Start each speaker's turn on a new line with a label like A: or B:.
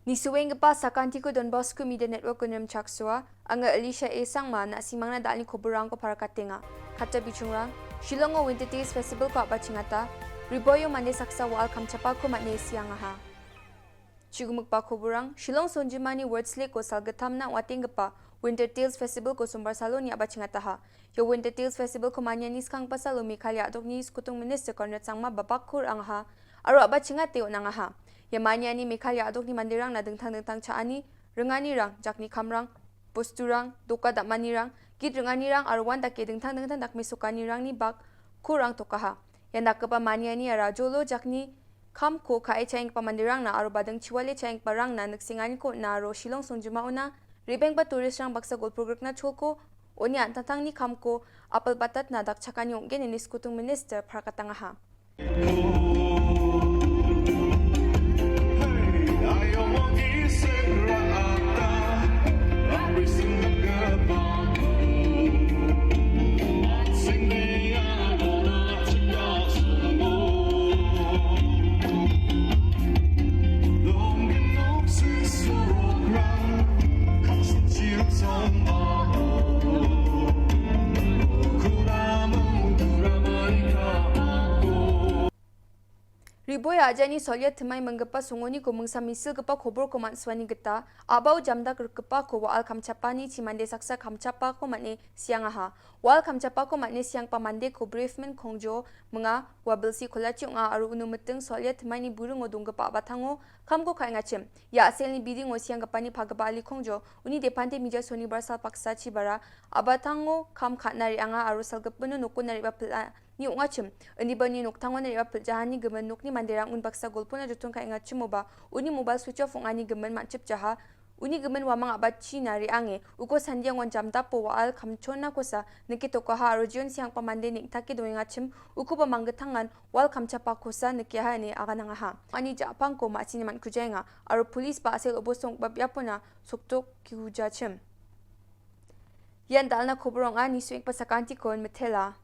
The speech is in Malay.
A: Nisuweng pa sa kanti ko Don Bosco Media Network ko nem chaksua, anga Alicia A. Sangma na simang na dali ko burang ko para katinga. Kata bichungrang, Shillongo Winter Days Festival ko abachingata, Riboyo mande saksa waal kamchapa ko matne siyang aha. Chigumugpa ko burang, Shillong Sonjimani Wordsley ko salgatam na wating pa, Winter Tales Festival ko sumbar salo ni abachingata ha. Yo Winter Tales Festival ko manya niskang pasalo mi kalya adok ni skutung Minister Cornet Sangma babakur ang ha, aro abachingate o nang aha. Yamanya ni Mikhalya adok ni mandirang na dengtang-dengtang caani, rengani rang, jakni kamrang, posturang, doka dak manirang, git rengani rang arwan dak ke dengtang-dengtang dak misukani rang ni bak, kurang tokaha. Yang dak kepa mania ni ara jolo jakni kam ko kae caing pa mandirang na aro badeng ciwale caing parang na neksingani ko na aro Shillong Songjuma una, ribeng pa turis rang baksa golpurgruk na cholko, oni antatang ni kam ko apel batat na dak cakani onggen ini skutung minister prakatangaha. Riboy aja ni solya temai menggepa sungoni ko mengsa misil gepa kobor ko manswani geta abau jamda gergepa ko waal kamcapani cimande saksa kamcapa ko matne siang aha waal kamcapa ko matne siang pamande ko briefman kongjo menga wabelsi kolaci nga aru unu meteng solya temai ni burung odung gepa batango kam ko kai ngacem ya asel ni biding o siang gepa ni pagaba ali kongjo uni depante mija soni barsal paksa cibara abatango kam khatnari anga aru salgepunu nokun nari bapela ni ungacem eni bani nok tangon nari bapel jahani gemen nok ni manderang un baksa golpuna jutun ka ingacem moba uni mobile switch off ungani gemen mancip jaha uni gemen wamang abachi nari ange uko sandiang wan jamda po waal kamchona kosa neki tokaha arojion siang pamande nik taki doingacem uko pamanggetangan wal kamchapa kosa neki ha ne agananga ha ani japang ko macini man kujenga aro police ba asel obosong babyapona soktok kiujacem yan dalna kobrong ani swing pasakanti kon metela